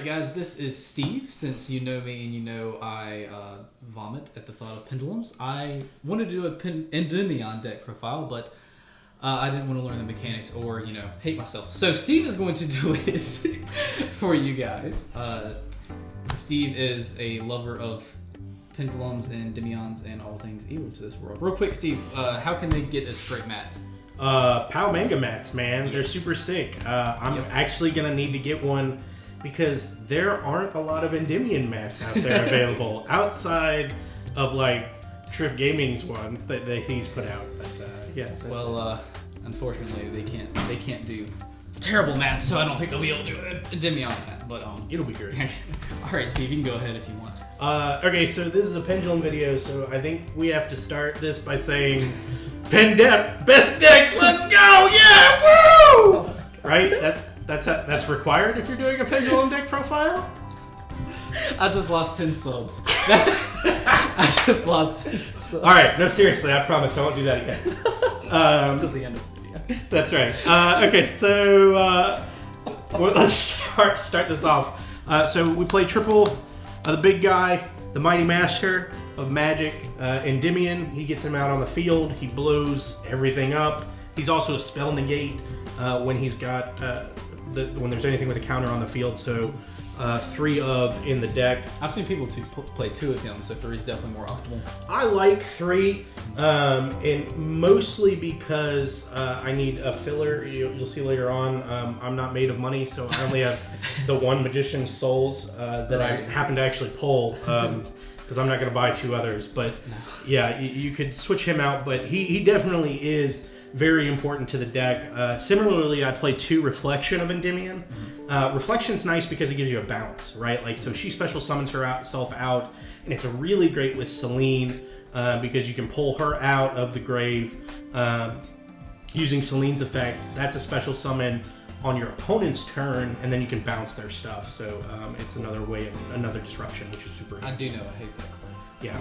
guys, this is Steve. Since you know me and you know I vomit at the thought of pendulums, I wanted to do a Endymion deck profile, but I didn't want to learn the mechanics or, hate myself. So Steve is going to do it for you guys. Steve is a lover of pendulums and Endymions and all things evil to this world. Real quick, Steve, how can they get this great mat? Paomangamats, man. Yes. They're super sick. I'm actually going to need to get one because there aren't a lot of Endymion mats out there available outside of like Triff Gaming's ones that he's put out. But unfortunately they can't do terrible mats, so I don't think they'll be able to do a Endymion mat. But it'll be great. All right, Steve, you can go ahead if you want. Okay, so this is a pendulum video, so I think we have to start this by saying, Pendep, best deck, let's go, yeah, woo! Right? That's required if you're doing a pendulum deck profile? I just lost 10 subs. I just lost 10 subs. Alright, no, seriously, I promise I won't do that again. To the end of the video. That's right. Okay, so let's start this off. So we play triple, the big guy, the Mighty Master of Magic, Endymion. He gets him out on the field. He blows everything up. He's also a spell negate when he's got when there's anything with a counter on the field. So 3 of in the deck. I've seen people play 2 of him, so 3 is definitely more optimal. I like 3, and mostly because I need a filler. You'll see later on. I'm not made of money, so I only have the 1 Magician's Souls that I happen to actually pull. Because I'm not going to buy 2 others. But yeah, you could switch him out. But he definitely is very important to the deck. Similarly, I play 2 Reflection of Endymion. Reflection's nice because it gives you a bounce, right? Like, so she special summons herself out, and it's really great with Celine because you can pull her out of the grave using Celine's effect. That's a special summon on your opponent's turn, and then you can bounce their stuff. So it's another way of another disruption, which is super. I do know. I hate that card.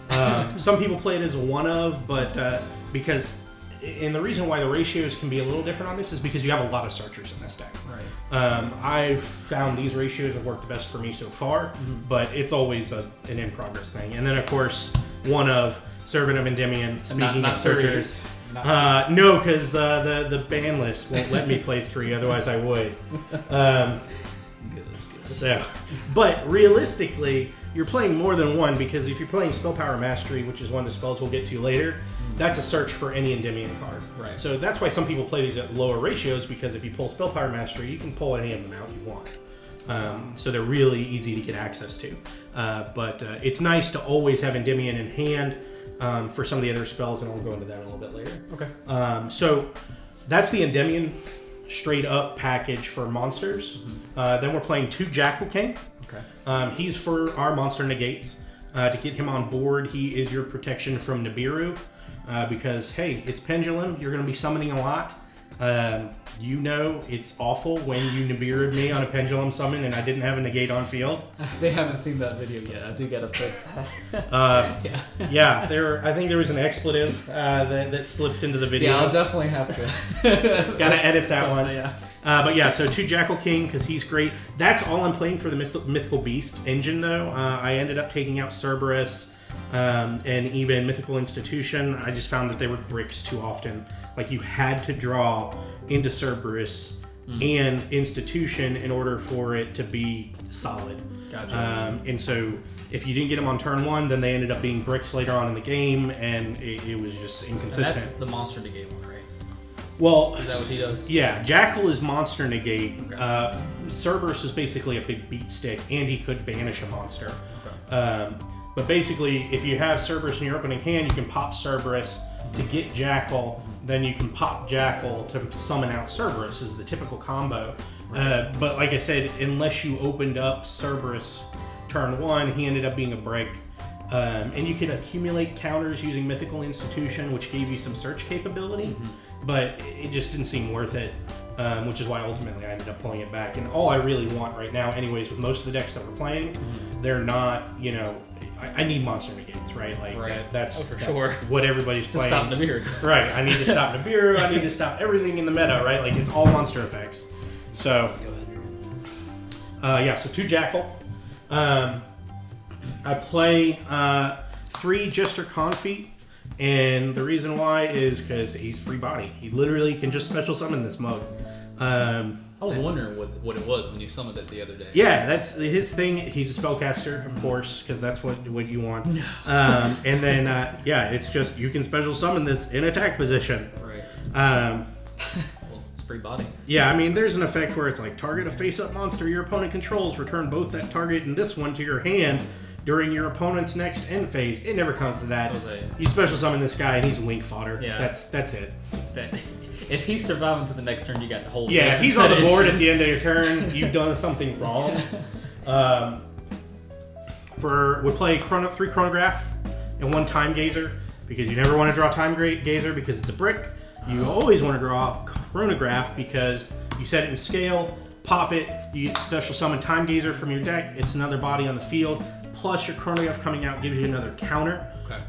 Yeah. Some people play it as a one of, but because. And the reason why the ratios can be a little different on this is because you have a lot of searchers in this deck. Right. I've found these ratios have worked the best for me so far, but it's always an in-progress thing. And then, of course, one of Servant of Endymion, speaking of searchers. No, because the ban list won't let me play 3, otherwise I would. But realistically, you're playing more than 1 because if you're playing Spell Power Mastery, which is one of the spells we'll get to later, that's a search for any Endymion card. Right. So that's why some people play these at lower ratios, because if you pull Spell Power Mastery, you can pull any of them out you want. So they're really easy to get access to. But it's nice to always have Endymion in hand for some of the other spells, and I'll go into that a little bit later. Okay. So that's the Endymion straight up package for monsters. Then we're playing 2 Jackal King. Okay. He's for our monster negates. To get him on board, he is your protection from Nibiru. Because, hey, it's Pendulum. You're going to be summoning a lot. It's awful when you Nibiru'd me on a Pendulum summon and I didn't have a negate on field. They haven't seen that video yet. I do got to post that. I think there was an expletive that slipped into the video. Yeah, I'll definitely have to. Got to edit that one. Yeah. So 2 Jackal King, because he's great. That's all I'm playing for the Mythical Beast engine, though. I ended up taking out Cerberus. And even Mythical Institution, I just found that they were bricks too often. Like, you had to draw into Cerberus and Institution in order for it to be solid. Gotcha. And so if you didn't get them on turn 1, then they ended up being bricks later on in the game, and it was just inconsistent. And that's the monster negate one, right? Well, is that what he does? Yeah, Jackal is monster negate. Okay. Cerberus is basically a big beat stick, and he could banish a monster. Okay. But basically, if you have Cerberus in your opening hand, you can pop Cerberus to get Jackal. Then you can pop Jackal to summon out Cerberus, is the typical combo. Right. But like I said, unless you opened up Cerberus turn 1, he ended up being a break. And you can accumulate counters using Mythical Institution, which gave you some search capability. But it just didn't seem worth it. Which is why ultimately I ended up pulling it back. And all I really want right now, anyways, with most of the decks that we're playing, they're not, I need monster negates, right? Like that's what everybody's playing. To stop Nibiru. Right. I need to stop Nibiru. I need to stop everything in the meta, right? Like, it's all monster effects. So. Go So 2 Jackal. I play 3 Jester Confit, and the reason why is because he's free body. He literally can just special summon this mode. I was wondering what it was when you summoned it the other day. Yeah, that's his thing. He's a spellcaster, of course, because that's what you want. And then, it's just you can special summon this in attack position. Right. Well, it's free body. Yeah, I mean, there's an effect where it's like, target a face-up monster your opponent controls. Return both that target and this one to your hand during your opponent's next end phase. It never comes to that. You special summon this guy, and he's link fodder. Yeah. That's it. If he's surviving to the next turn, you got to hold. Yeah, if he's on the board at the end of your turn, you've done something wrong. We play 3 Chronograph and 1 Time Gazer, because you never want to draw Time Gazer because it's a brick. You always want to draw Chronograph because you set it in scale, pop it, you get special summon Time Gazer from your deck. It's another body on the field. Plus your Chronograph coming out gives you another counter. Okay.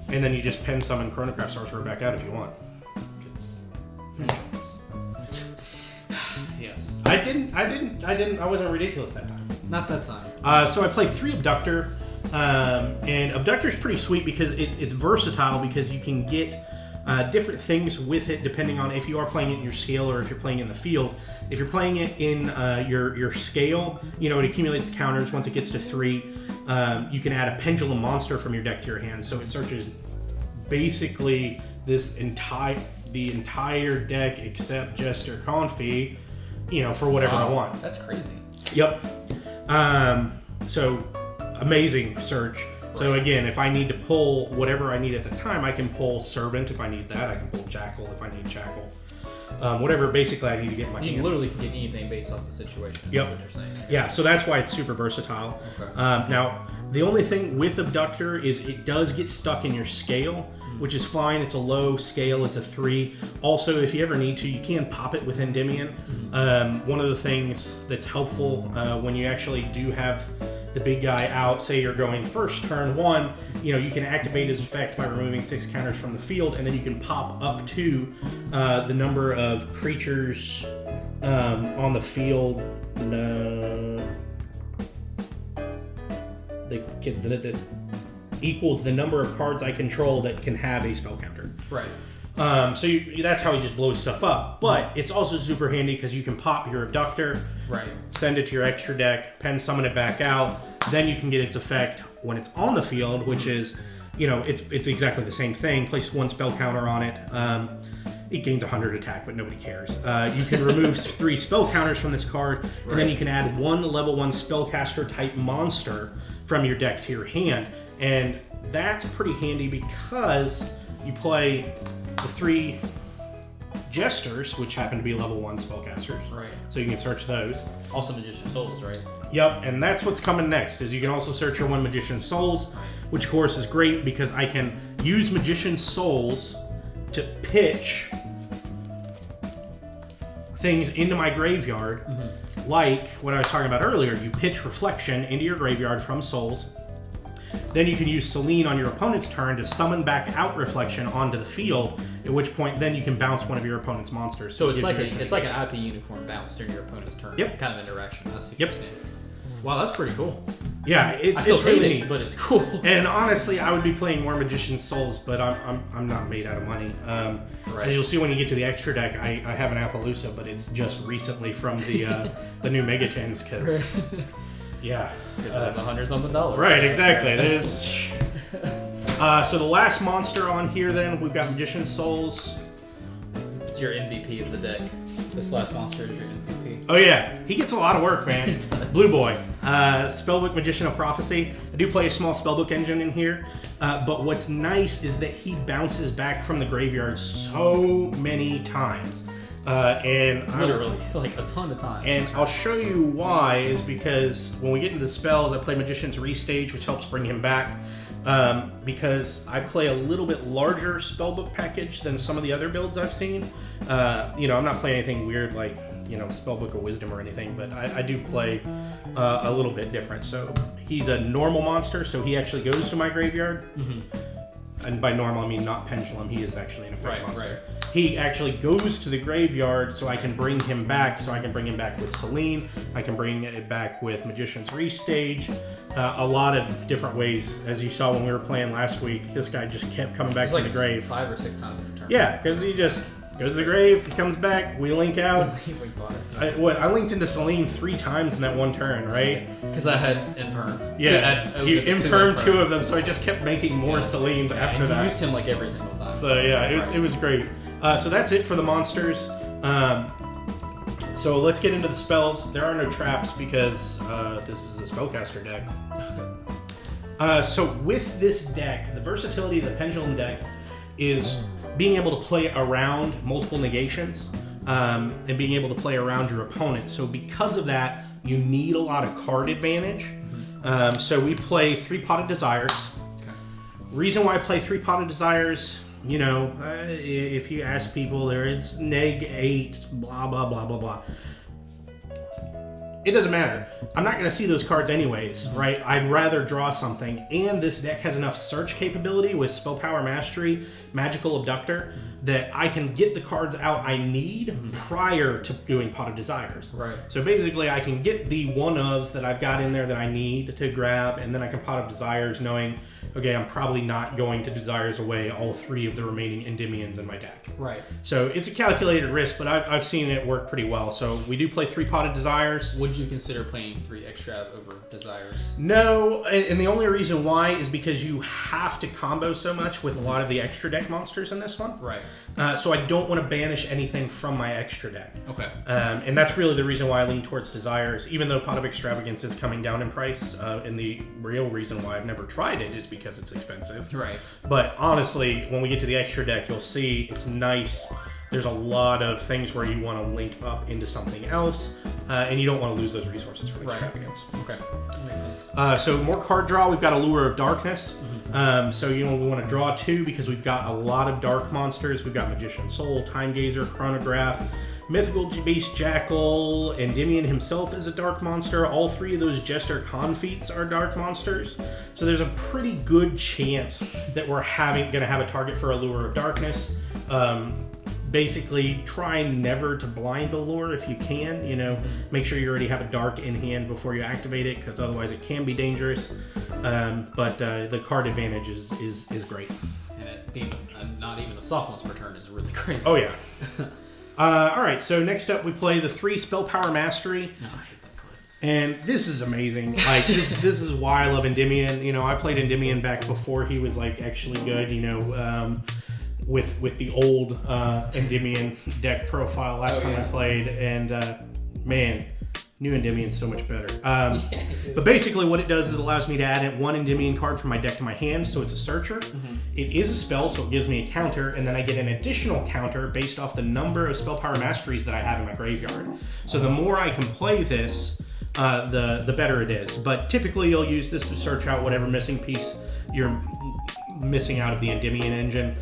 And then you just pen summon Chronograph Sorcerer back out if you want. Yes. I wasn't ridiculous that time. Not that time. So I play 3 Abductor. And Abductor is pretty sweet because it's versatile, because you can get different things with it depending on if you are playing it in your scale or if you're playing it in the field. If you're playing it in your scale, it accumulates counters. Once it gets to 3, you can add a Pendulum monster from your deck to your hand. So it searches basically the entire deck except Jester Confit, for whatever I want. That's crazy. Yep. So amazing search. So again, if I need to pull whatever I need at the time, I can pull Servant if I need that. I can pull Jackal if I need Jackal. Whatever basically I need to get in my hand. You literally can get anything based off the situation. Yep. Is what you're saying. Yeah, so that's why it's super versatile. Okay. Now, the only thing with Abductor is it does get stuck in your scale, which is fine. It's a low scale. It's a 3. Also, if you ever need to, you can pop it with Endymion. One of the things that's helpful when you actually do have the big guy out, say you're going first turn 1, you can activate his effect by removing 6 counters from the field, and then you can pop up to the number of creatures on the field that equals the number of cards I control that can have a spell counter. Right. So that's how he just blows stuff up. But it's also super handy because you can pop your Abductor, right, send it to your extra deck, pen summon it back out. Then you can get its effect when it's on the field, which is, it's exactly the same thing. Place 1 spell counter on it. It gains 100 attack, but nobody cares. You can remove 3 spell counters from this card, and then you can add 1 level 1 spellcaster type monster from your deck to your hand. And that's pretty handy because you play the 3 Jesters, which happen to be level 1 spellcasters. Right. So you can search those. Also Magician Souls, right? Yep, and that's what's coming next, is you can also search your 1 Magician Souls, which of course is great because I can use Magician Souls to pitch things into my graveyard, like what I was talking about earlier. You pitch Reflection into your graveyard from Souls. Then you can use Celine on your opponent's turn to summon back out Reflection onto the field, at which point then you can bounce one of your opponent's monsters. So it's like an IP Unicorn bounce during your opponent's turn. Yep. Kind of interaction. That's what you're saying. Wow, that's pretty cool. Yeah, it's really neat, but it's cool. And honestly, I would be playing more Magician Souls, but I'm not made out of money. Right. As you'll see when you get to the extra deck, I have an Appaloosa, but it's just recently from the new Mega Tins, because yeah, it's $100-something. Right, exactly. There's so the last monster on here, then we've got Magician Souls. It's your MVP of the deck. This last monster is your MVP. Oh yeah, he gets a lot of work, man. Blue Boy. Spellbook Magician of Prophecy. I do play a small Spellbook engine in here, but what's nice is that he bounces back from the graveyard so many times. And literally, like a ton of times. And I'll show you why, is because when we get into the spells, I play Magician's Restage, which helps bring him back. Because I play a little bit larger spellbook package than some of the other builds I've seen. I'm not playing anything weird like, Spellbook of Wisdom or anything, but I do play a little bit different. So he's a normal monster, so he actually goes to my graveyard. and by normal I mean not Pendulum, he is actually an effect monster. Right. He actually goes to the graveyard, so I can bring him back. So I can bring him back with Celine. I can bring it back with Magician's Restage. A lot of different ways. As you saw when we were playing last week, this guy just kept coming back from the grave. 5 or 6 times in a turn. Yeah, because he just goes to the grave, he comes back, we link out. I linked into Celine 3 times in that one turn, right? Because I had Imperm. Yeah, you Imperm 2 of them, so I just kept making more Celines after that. You used him like every single time. So yeah, it was great. So that's it for the monsters. So let's get into the spells. There are no traps because this is a spellcaster deck. So with this deck, the versatility of the Pendulum deck is being able to play around multiple negations and being able to play around your opponent. So because of that, you need a lot of card advantage. So we play 3 Potted Desires. Okay. Reason why I play 3 Potted Desires, you know, if you ask people, it's -8, blah, blah, blah, blah, blah. It doesn't matter. I'm not going to see those cards anyways, right? I'd rather draw something. And this deck has enough search capability with Spell Power Mastery, Magical Abductor, that I can get the cards out I need prior to doing Potted Desires. Right. So basically, I can get the one-ofs that I've got in there that I need to grab, and then I can Pot of Desires knowing, okay, I'm probably not going to Desires away all 3 of the remaining Endymions in my deck. Right. So it's a calculated risk, but I've seen it work pretty well. So we do play 3 Potted Desires. Would you consider playing 3 extra over Desires? No, and the only reason why is because you have to combo so much with a lot of the extra deck monsters in this one. Right. So I don't want to banish anything from my extra deck. Okay. And that's really the reason why I lean towards Desires, even though Pot of Extravagance is coming down in price. And the real reason why I've never tried it is because it's expensive. Right. But honestly, when we get to the extra deck, you'll see it's nice. There's a lot of things where you want to link up into something else, and you don't want to lose those resources for Extravagance. Okay. That makes sense. So more card draw. We've got Allure of Darkness. So we want to draw 2 because we've got a lot of dark monsters. We've got Magician's Soul, Time Gazer, Chronograph, Mythical Beast Jackal, Endymion himself is a dark monster. All 3 of those Jester Confeats are dark monsters. So there's a pretty good chance that we're going to have a target for Allure of Darkness. Basically, try never to blind Allure if you can. You know, make sure you already have a dark in hand before you activate it, because otherwise it can be dangerous. But the card advantage is great. And it being not even a soft once per turn is really crazy. Oh yeah. All right. So next up, we play the 3 Spell Power Mastery. No, I hate that card. And this is amazing. Like this is why I love Endymion. You know, I played Endymion back before he was like actually good. You know. With the old Endymion deck profile last time I played, and man, new Endymion's so much better. But basically what it does is it allows me to add 1 Endymion card from my deck to my hand, so it's a searcher. It is a spell, so it gives me a counter, and then I get an additional counter based off the number of Spell Power Masteries that I have in my graveyard. So the more I can play this, the better it is. But typically you'll use this to search out whatever missing piece you're missing out of the Endymion engine.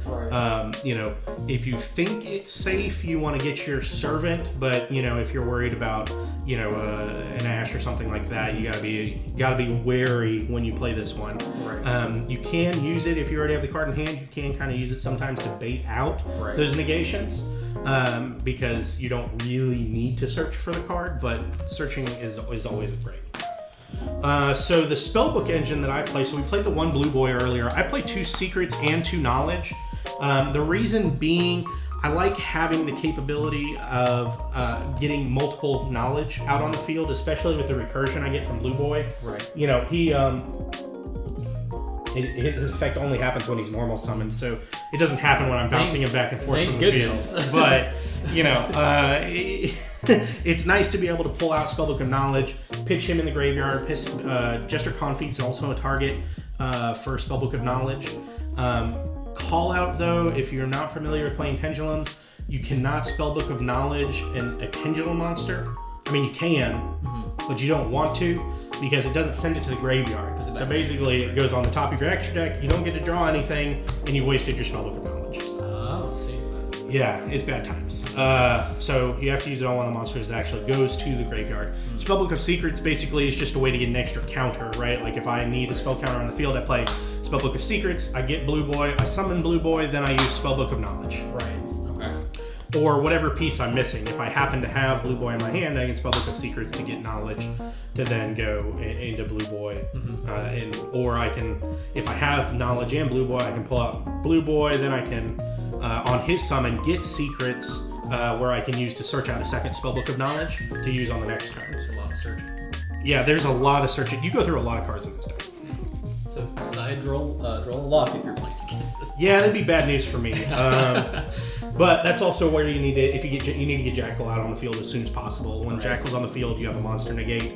You know, if you think it's safe, you want to get your Servant, but you know, if you're worried about, you know, an Ash or something like that, you gotta be wary when you play this one. You can use it if you already have the card in hand. You can kind of use it sometimes to bait out those negations, because you don't really need to search for the card, but searching is always great. So the Spellbook engine that I play, so we played the 1 Blue Boy earlier. I play 2 Secrets and 2 Knowledge. The reason being, I like having the capability of getting multiple knowledge out on the field, especially with the recursion I get from Blue Boy. You know, his effect only happens when he's normal summoned, so it doesn't happen when I'm bouncing him back and forth from the field. But, you know, it's nice to be able to pull out Spellbook of Knowledge, pitch him in the graveyard. Jester Confeat's also a target for Spellbook of Knowledge. Call out, though, if you're not familiar with playing Pendulums, you cannot Spellbook of Knowledge a Pendulum monster. I mean, you can, but you don't want to, because it doesn't send it to the graveyard. So basically, it goes on the top of your extra deck, you don't get to draw anything, and you wasted your Spellbook of Knowledge. Oh, see. Yeah, it's bad times. So you have to use it on one of the monsters that actually goes to the graveyard. Spellbook of Secrets basically is just a way to get an extra counter, right? Like if I need a spell counter on the field, I play Spellbook of Secrets, I get Blue Boy, I summon Blue Boy, then I use Spellbook of Knowledge. Right. Okay. Or whatever piece I'm missing. If I happen to have Blue Boy in my hand, I can Spellbook of Secrets to get Knowledge to then go into Blue Boy. Or I can, if I have Knowledge and Blue Boy, I can pull out Blue Boy, then I can, on his summon, get Secrets, where I can use to search out a second Spellbook of Knowledge to use on the next turn. There's a lot of searching. Yeah, there's a lot of searching. You go through a lot of cards in this deck. So side draw a lock if you're playing against this. Yeah, that'd be bad news for me. But that's also where you need to, you need to get Jackal out on the field as soon as possible. When Jackal's on the field, you have a monster negate.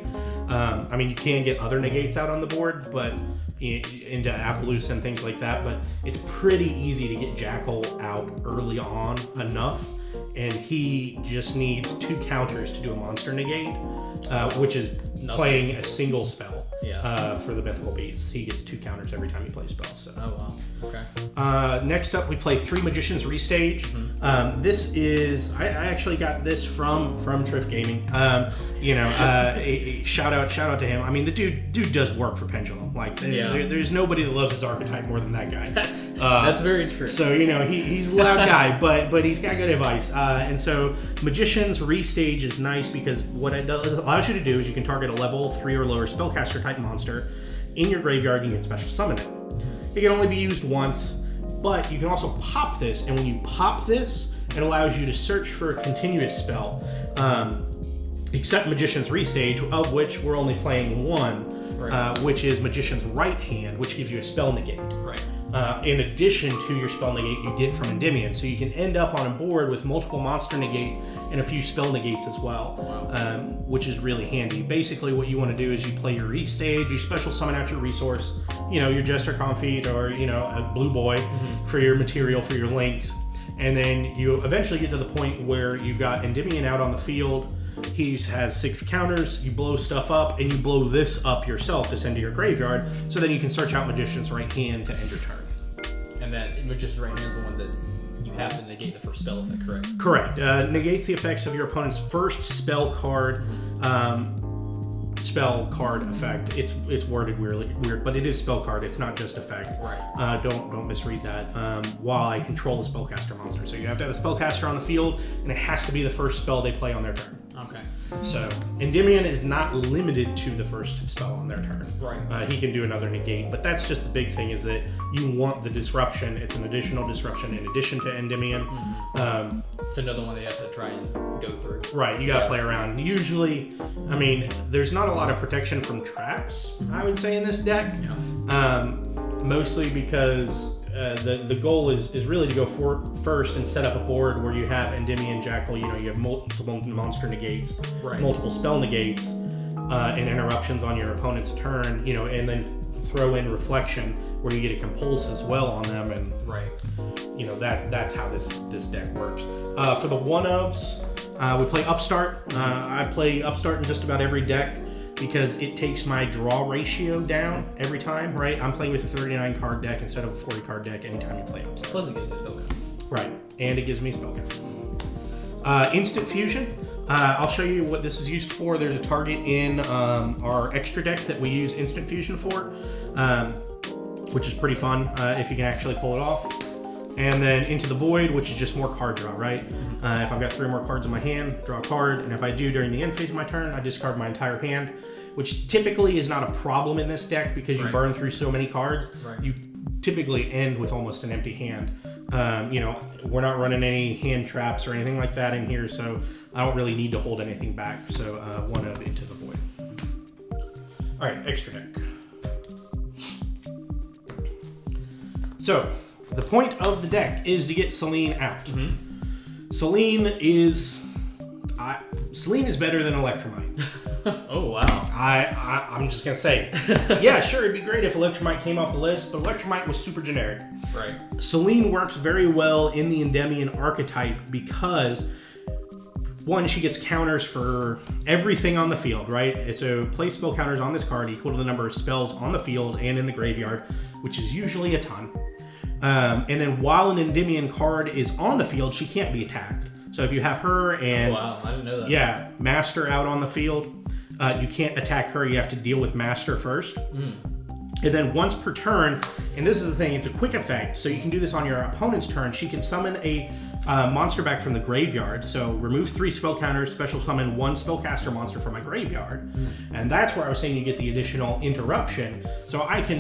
I mean, you can get other negates out on the board, but into appaloosa and things like that. But it's pretty easy to get Jackal out early on enough, and he just needs 2 counters to do a monster negate, which is playing a single spell. For the mythical beasts. He gets 2 counters every time he plays spell. So. Oh wow. Okay. Next up, we play 3 Magicians Restage. This is I actually got this from Triff Gaming. Shout out to him. I mean, the dude does work for Pendulum. Like there's nobody that loves his archetype more than that guy. That's very true. So he's a loud guy, but he's got good advice. And so Magicians Restage is nice because what it allows you to do is you can target a level 3 or lower spellcaster type monster in your graveyard, and you can special summon it. It can only be used once, but you can also pop this, and when you pop this, it allows you to search for a continuous spell, except Magician's Restage, of which we're only playing one, which is Magician's Right Hand, which gives you a spell negate. Right. In addition to your spell negate you get from Endymion. So you can end up on a board with multiple monster negates and a few spell negates as well, which is really handy. Basically what you want to do is you play your restage, you special summon out your resource, your Jester Confit or, a Blue Boy for your material, for your links. And then you eventually get to the point where you've got Endymion out on the field. He has 6 counters, you blow stuff up, and you blow this up yourself to send to your graveyard, so then you can search out Magician's Right Hand to end your turn. And that Magician's Right Hand is the one that you have to negate the first spell effect, correct? Correct. Negates the effects of your opponent's first spell card effect. It's worded weird, but it is spell card. It's not just effect. Right. Don't misread that. While I control the spellcaster monster, so you have to have a spellcaster on the field, and it has to be the first spell they play on their turn. Okay. So Endymion is not limited to the first spell on their turn. Right. He can do another negate, but that's just the big thing is that you want the disruption. It's an additional disruption in addition to Endymion. It's another one they have to try and go through. Right, you gotta play around. Usually, I mean, there's not a lot of protection from traps, I would say, in this deck. Mostly because the goal is really to go first and set up a board where you have Endymion, Jackal, you have multiple monster negates, multiple spell negates, and interruptions on your opponent's turn, and then throw in Reflection where you get a compulse as well on them, and that's how this deck works. For the one-ofs, we play Upstart. I play Upstart in just about every deck because it takes my draw ratio down every time, right? I'm playing with a 39 card deck instead of a 40 card deck anytime you play Upstart. Plus it gives you spell count. Right, and it gives me spell count. Instant Fusion. I'll show you what this is used for. There's a target in our extra deck that we use Instant Fusion for, which is pretty fun if you can actually pull it off. And then Into the Void, which is just more card draw, right? If I've got 3 more cards in my hand, draw a card, and if I do during the end phase of my turn, I discard my entire hand, which typically is not a problem in this deck because you burn through so many cards. You typically end with almost an empty hand. We're not running any hand traps or anything like that in here, so I don't really need to hold anything back. So one of Into the Void. All right, extra deck. So the point of the deck is to get Celine out. Celine is better than Electromite. Oh wow! I'm just gonna say, yeah, sure, it'd be great if Electromite came off the list, but Electromite was super generic. Right. Celine works very well in the Endymion archetype because one, she gets counters for everything on the field, right? So play spell counters on this card equal to the number of spells on the field and in the graveyard, which is usually a ton. And then while an Endymion card is on the field, she can't be attacked. So if you have her and wow, I didn't know that. Yeah, Master out on the field, you can't attack her. You have to deal with Master first. And then once per turn, and this is the thing, it's a quick effect, so you can do this on your opponent's turn. She can summon a monster back from the graveyard. So remove 3 spell counters, special summon 1 spellcaster monster from my graveyard. And that's where I was saying you get the additional interruption. So I can,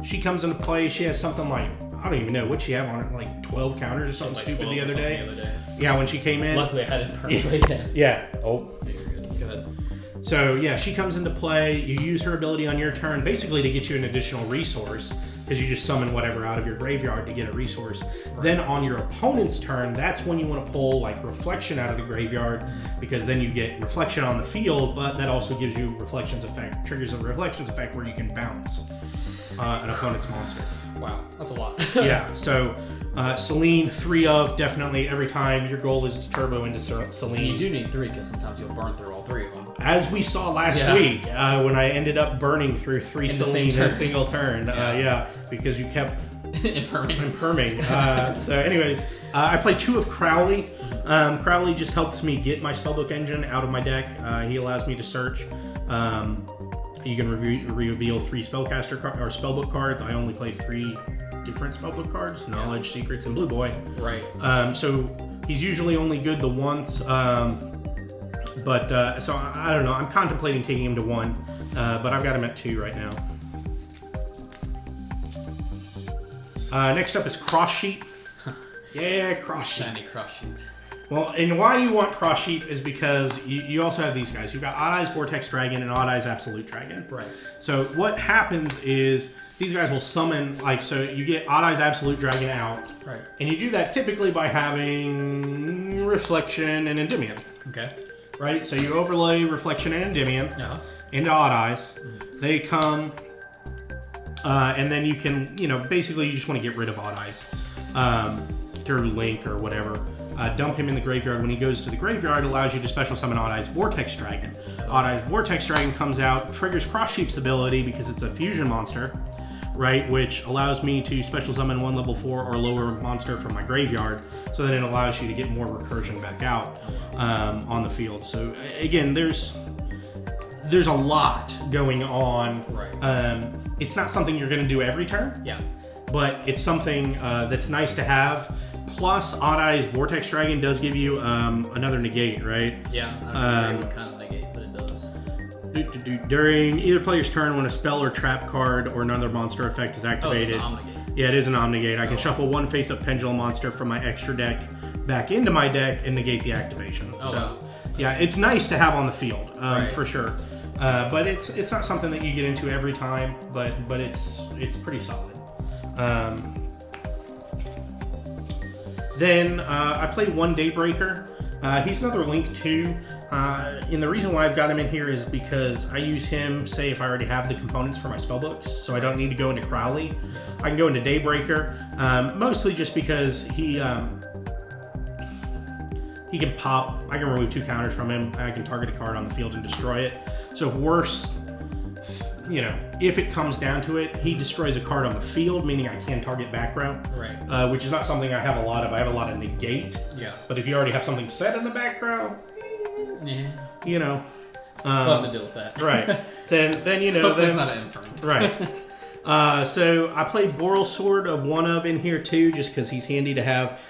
she comes into play, she has something like, I don't even know what she had on it, like 12 counters or something like stupid the other day. Yeah, when she came in. Luckily I had it perfectly. Yeah. Oh. You're good. Go ahead. So yeah, she comes into play, you use her ability on your turn basically to get you an additional resource, because you just summon whatever out of your graveyard to get a resource. Right. Then on your opponent's turn, that's when you want to pull like Reflection out of the graveyard, because then you get Reflection on the field, but that also gives you Reflections effect, triggers a Reflections effect where you can bounce an opponent's monster. Wow, that's a lot. Yeah, so Celine, 3 of, definitely every time. Your goal is to turbo into Celine. And you do need 3, because sometimes you'll burn through all 3 of them. As we saw last week, when I ended up burning through 3 Celine in a single turn. Because you kept imperming. So anyways, I play 2 of Crowley. Crowley just helps me get my Spellbook engine out of my deck. He allows me to search. You can reveal 3 spellcaster or spellbook cards. I only play 3 different spellbook cards: Knowledge, Secrets, and Blue Boy. Right. So he's usually only good the once. But so I don't know. I'm contemplating taking him to 1, but I've got him at 2 right now. Next up is Cross Sheet. Yeah, Cross Sheet. Shiny Cross Sheet. Well, and why you want Cross Sheet is because you also have these guys. You've got Odd Eyes Vortex Dragon and Odd Eyes Absolute Dragon. Right. So what happens is these guys will summon, like, so you get Odd Eyes Absolute Dragon out. Right. And you do that typically by having Reflection and Endymion. Okay. Right? So you overlay Reflection and Endymion into Odd Eyes. Mm-hmm. They come, and then you can, basically you just want to get rid of Odd Eyes through Link or whatever. Dump him in the graveyard. When he goes to the graveyard, it allows you to special summon Odd Eyes Vortex Dragon. Odd Eyes Vortex Dragon comes out, triggers Cross Sheep's ability because it's a fusion monster, right? Which allows me to special summon 1 level 4 or lower monster from my graveyard. So then it allows you to get more recursion back out on the field. So again, there's a lot going on. Right. It's not something you're going to do every turn. Yeah. But it's something that's nice to have. Plus, Odd Eyes Vortex Dragon does give you another negate, right? Yeah, I don't know what kind of negate, but it does. During either player's turn, when a spell or trap card or another monster effect is activated. Oh, so it's an Omnigate. Yeah, it is an Omnigate. I can shuffle 1 face-up Pendulum monster from my extra deck back into my deck and negate the activation. Oh, so, wow. Yeah, it's nice to have on the field, Right. for sure. But it's not something that you get into every time, but it's pretty solid. Then I played 1 Daybreaker. He's another Link 2. And the reason why I've got him in here is because I use him, say, if I already have the components for my spellbooks, so I don't need to go into Crowley. I can go into Daybreaker, mostly just because he can pop. I can remove 2 counters from him. I can target a card on the field and destroy it. So worse, if it comes down to it, he destroys a card on the field, meaning I can target back row. Right. Which is not something I have a lot of. I have a lot of negate. Yeah. But if you already have something set in the back row, yeah. We'll have to deal with that. Right. Then Hopefully it's not an imperm. Right. So I played Boral Sword of 1 of in here too, just because he's handy to have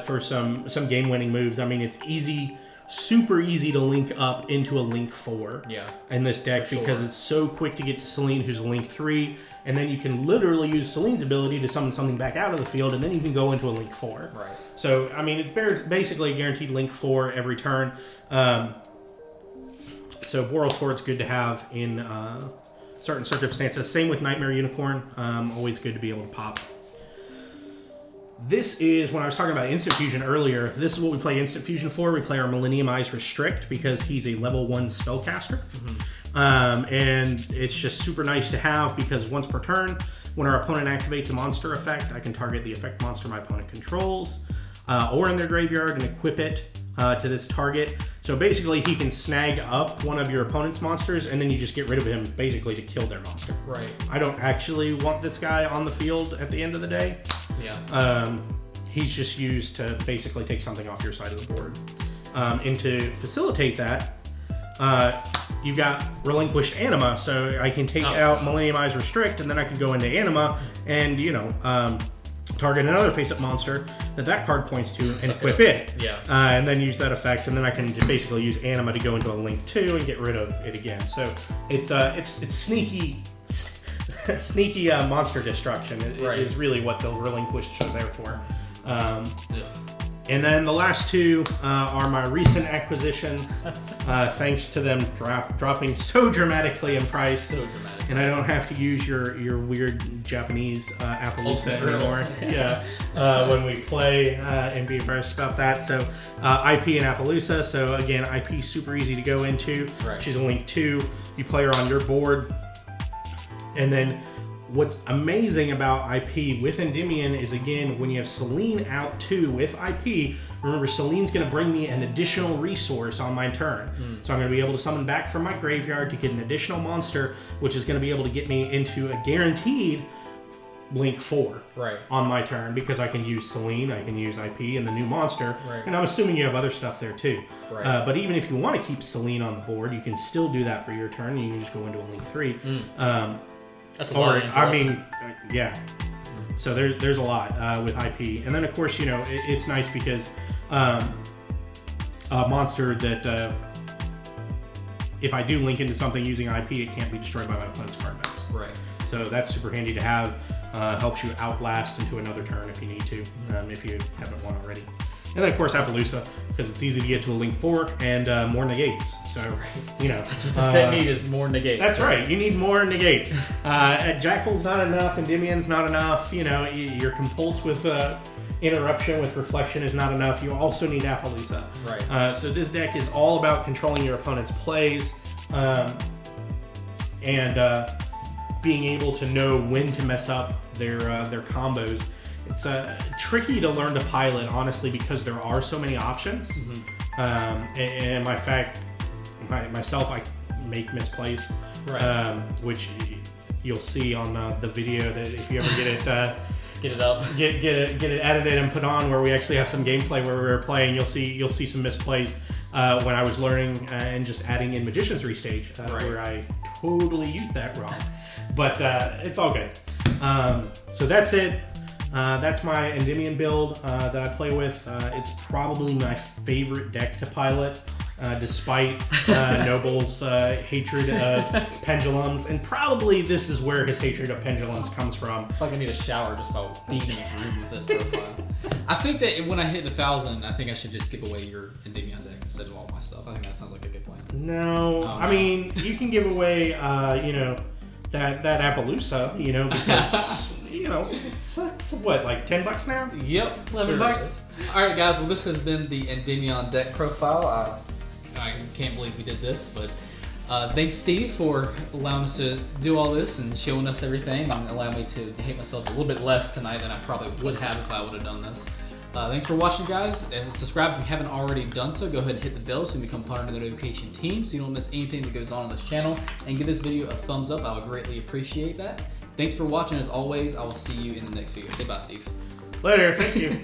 for some game-winning moves. I mean, it's easy. Super easy to link up into a Link 4 in this deck because it's so quick to get to Celine, who's a Link 3, and then you can literally use Celine's ability to summon something back out of the field, and then you can go into a Link 4. Right. So, I mean, it's basically a guaranteed Link 4 every turn. So Boral Sword's good to have in certain circumstances. Same with Nightmare Unicorn. Always good to be able to pop. This is, when I was talking about Instant Fusion earlier, this is what we play Instant Fusion for. We play our Millennium Eyes Restrict because he's a level 1 spellcaster. Mm-hmm. And it's just super nice to have because once per turn, when our opponent activates a monster effect, I can target the effect monster my opponent controls or in their graveyard and equip it to this target. So basically he can snag up one of your opponent's monsters and then you just get rid of him basically to kill their monster. Right. I don't actually want this guy on the field at the end of the day. Yeah. He's just used to basically take something off your side of the board. And to facilitate that, you've got relinquished Anima, so I can take out Millennium Restrict, and then I can go into Anima and, target another face-up monster that card points to and equip it. Yeah. And then use that effect, and then I can just basically use Anima to go into a Link 2 and get rid of it again. So it's sneaky monster destruction is really what the relinquished are there for. And then the last two are my recent acquisitions, thanks to them dropping so dramatically in price. So dramatic. And I don't have to use your weird Japanese appaloosa anymore. When we play and be embarrassed about that. So IP and appaloosa. So again, IP super easy to go into. Right. She's a Link 2. You play her on your board. And then what's amazing about IP with Endymion is, again, when you have Celine out too with IP, remember Celine's going to bring me an additional resource on my turn. So I'm going to be able to summon back from my graveyard to get an additional monster, which is going to be able to get me into a guaranteed Link 4 on my turn, because I can use Celine, I can use IP and the new monster, and I'm assuming you have other stuff there too. But even if you want to keep Celine on the board, you can still do that for your turn. You can just go into a Link 3. That's a lot. So there's a lot with IP, and then of course it's nice because a monster that if I do link into something using IP, it can't be destroyed by my opponent's card values. Right. So that's super handy to have. Helps you outlast into another turn if you need to, if you haven't won already. And then, of course, Appaloosa, because it's easy to get to a Link 4 and more negates. So, That's what this deck needs, is more negates. That's right. You need more negates. Jackal's not enough. Endymion's not enough. Your Compulse with Interruption with Reflection is not enough. You also need Appaloosa. Right. So this deck is all about controlling your opponent's plays and being able to know when to mess up their combos. It's tricky to learn to pilot, honestly, because there are so many options. And myself, I make misplays, which you'll see on the video that if you ever get it get it up, get it edited and put on, where we actually have some gameplay where we were playing. You'll see some misplays when I was learning and just adding in Magician's Restage, where I totally used that wrong. But it's all good. So that's it. That's my Endymion build that I play with. It's probably my favorite deck to pilot, despite Noble's hatred of pendulums. And probably this is where his hatred of pendulums comes from. I feel like I need a shower just by being in the room with this profile. I think that when I hit 1,000, I think I should just give away your Endymion deck instead of all my stuff. I think that sounds like a good plan. No, I mean, you can give away, that appaloosa, because... it's what, like $10 now? Yep, $11. All right, guys. Well, this has been the Endymion deck profile. I can't believe we did this, but thanks, Steve, for allowing us to do all this and showing us everything, and allowing me to hate myself a little bit less tonight than I probably would have if I would have done this. Thanks for watching, guys. And subscribe if you haven't already done so. Go ahead and hit the bell so you become part of the notification team so you don't miss anything that goes on this channel. And give this video a thumbs up. I would greatly appreciate that. Thanks for watching. As always, I will see you in the next video. Say bye, Steve. Later. Thank you.